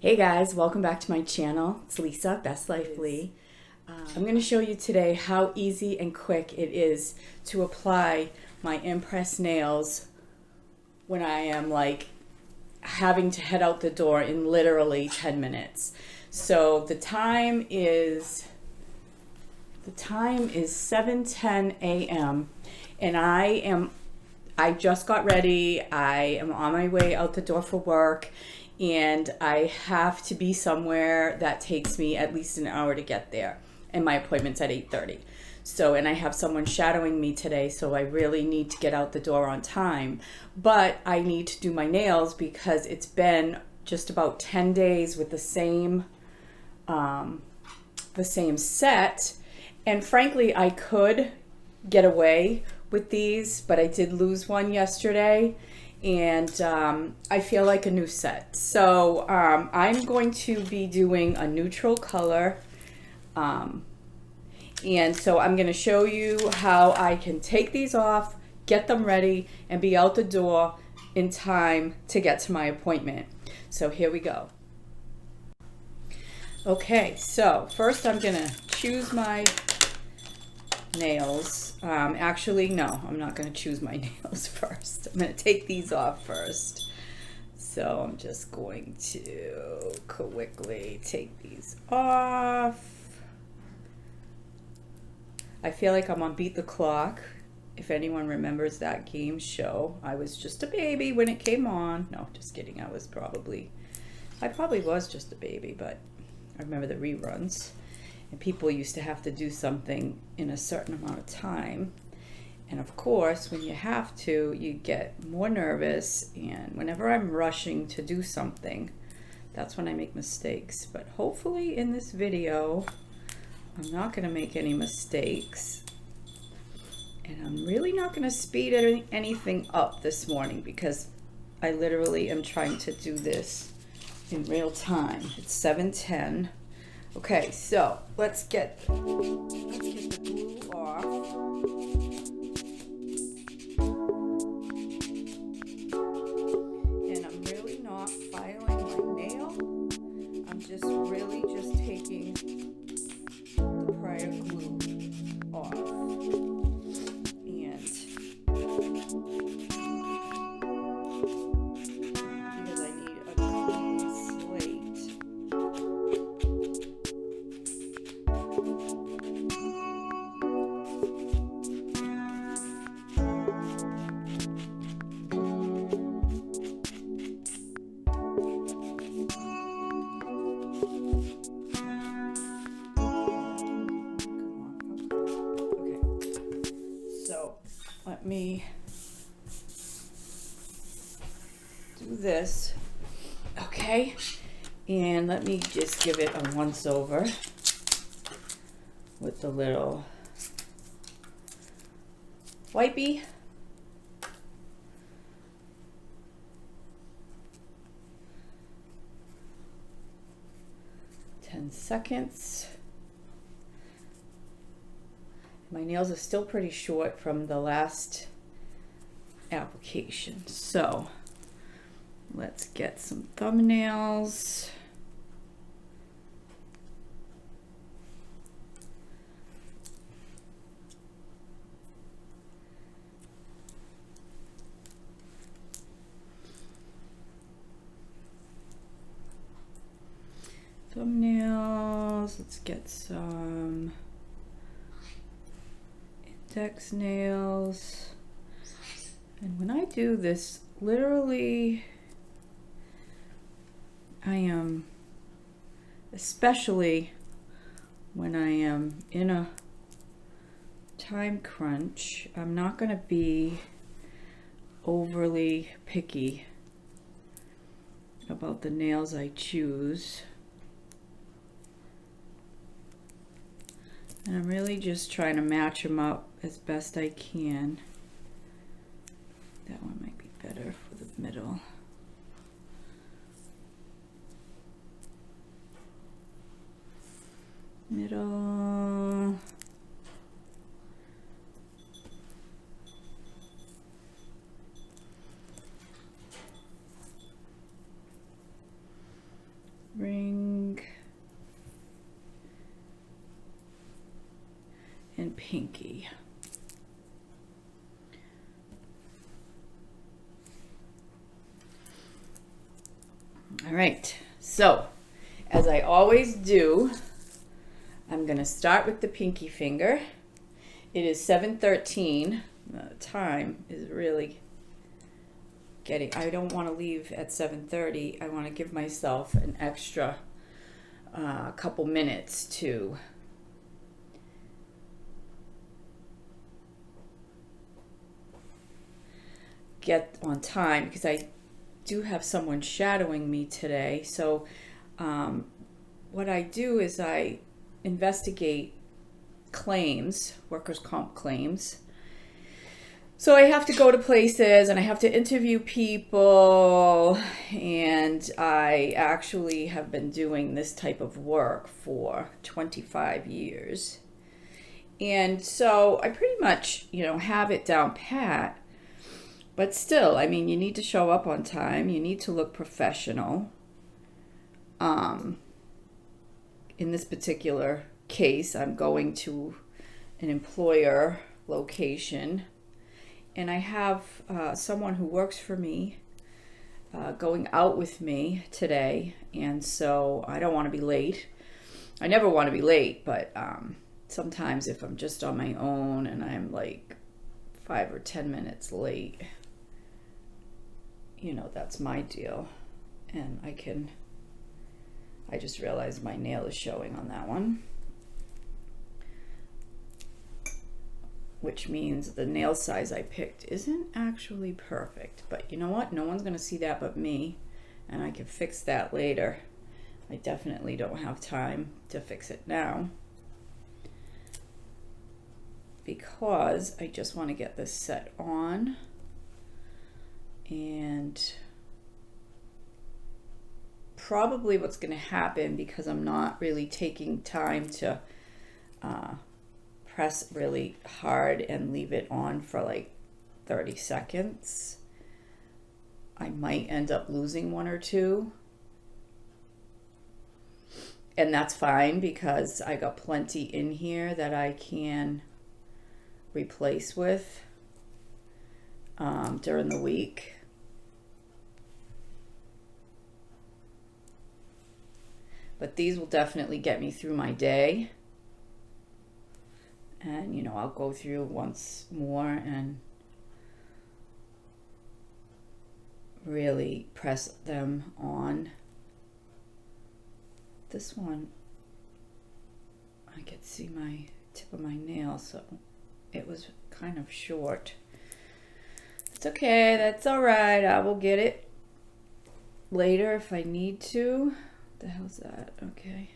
Hey guys, welcome back to my channel. It's Lisa, Best Life Lee. I'm going to show you today how easy and quick it is to apply my imPRESS nails when I am like having to head out the door in literally 10 minutes. So the time is 7:10 a.m. and I just got ready. I am on my way out the door for work, and I have to be somewhere that takes me at least an hour to get there. And my appointment's at 8:30. So, and I have someone shadowing me today, so I really need to get out the door on time. But I need to do my nails because it's been just about 10 days with the same set. And frankly, I could get away with these, but I did lose one yesterday, and I feel like a new set. So I'm going to be doing a neutral color, and so I'm going to show you how I can take these off, get them ready, and be out the door in time to get to my appointment. So here we go. Okay, so first I'm going to choose my nails. Actually, no, I'm not going to choose my nails first. I'm going to take these off first. So I'm just going to quickly take these off. I feel like I'm on Beat the Clock. If anyone remembers that game show, I was just a baby when it came on. No, just kidding. I probably was just a baby, but I remember the reruns. And people used to have to do something in a certain amount of time. And of course, when you have to, you get more nervous. And whenever I'm rushing to do something, that's when I make mistakes. But hopefully in this video, I'm not going to make any mistakes. And I'm really not going to speed anything up this morning because I literally am trying to do this in real time. It's 7:10. Okay, so let's get the glue off. And I'm really not filing my nail. I'm just really just taking the prior glue off. And because I need a clean slate. Let me do this, okay? And let me just give it a once over with the little wipey. Ten seconds. My nails are still pretty short from the last application. So let's get some thumbnails. Let's get some index nails. And when I do this, literally, I am, especially when I am in a time crunch, I'm not going to be overly picky about the nails I choose. And I'm really just trying to match them up as best I can. That one might be better for the middle. Middle. pinky. All right, so as I always do, I'm gonna start with the pinky finger. It is 7:13. The time is really getting, I don't want to leave at 7:30. I want to give myself an extra couple minutes to get on time, because I do have someone shadowing me today. So what I do is I investigate claims, workers' comp claims. So I have to go to places and I have to interview people, and I actually have been doing this type of work for 25 years. And so I pretty much, have it down pat. But still, I mean, you need to show up on time. You need to look professional. In this particular case, I'm going to an employer location, and I have someone who works for me going out with me today, and so I don't want to be late. I never want to be late, but sometimes if I'm just on my own and I'm like 5 or 10 minutes late, that's my deal. And I just realized my nail is showing on that one, which means the nail size I picked isn't actually perfect. But you know what? No one's going to see that but me, and I can fix that later. I definitely don't have time to fix it now, because I just want to get this set on. And probably what's going to happen, because I'm not really taking time to press really hard and leave it on for like 30 seconds, I might end up losing one or two. And that's fine, because I got plenty in here that I can replace with during the week. But these will definitely get me through my day. And, I'll go through once more and really press them on. This one, I could see my tip of my nail, so it was kind of short. It's okay, that's all right. I will get it later if I need to. What the hell's that? Okay.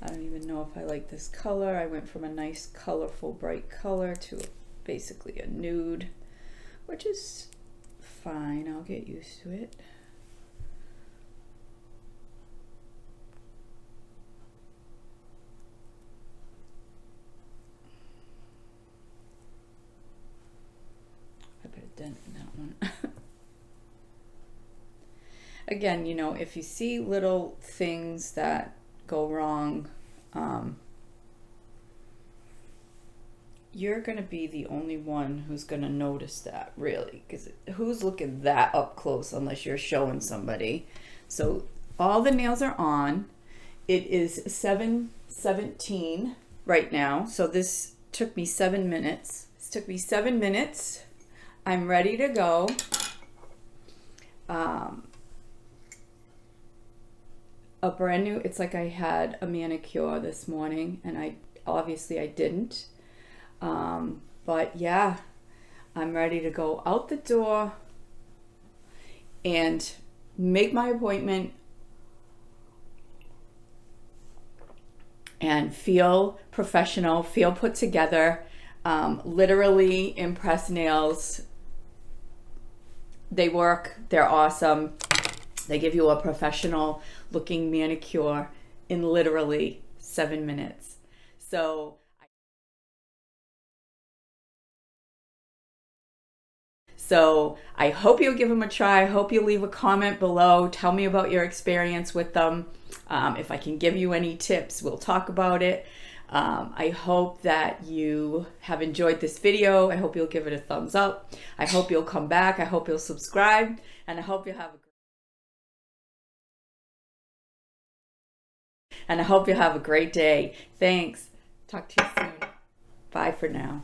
I don't even know if I like this color. I went from a nice, colorful, bright color to basically a nude, which is fine. I'll get used to it. I put a dent in that one. Again, if you see little things that go wrong, you're going to be the only one who's going to notice that, really, because who's looking that up close unless you're showing somebody? So all the nails are on. It is 7:17 right now, so this took me 7 minutes. This took me 7 minutes. I'm ready to go. A brand new, it's like I had a manicure this morning, and I didn't. But yeah, I'm ready to go out the door and make my appointment and feel professional, feel put together. Literally, imPRESS nails, they work, they're awesome. They give you a professional looking manicure in literally 7 minutes. So I hope you'll give them a try. I hope you'll leave a comment below. Tell me about your experience with them. If I can give you any tips, we'll talk about it. I hope that you have enjoyed this video. I hope you'll give it a thumbs up. I hope you'll come back. I hope you'll subscribe. And I hope you have a great day. Thanks. Talk to you soon. Bye for now.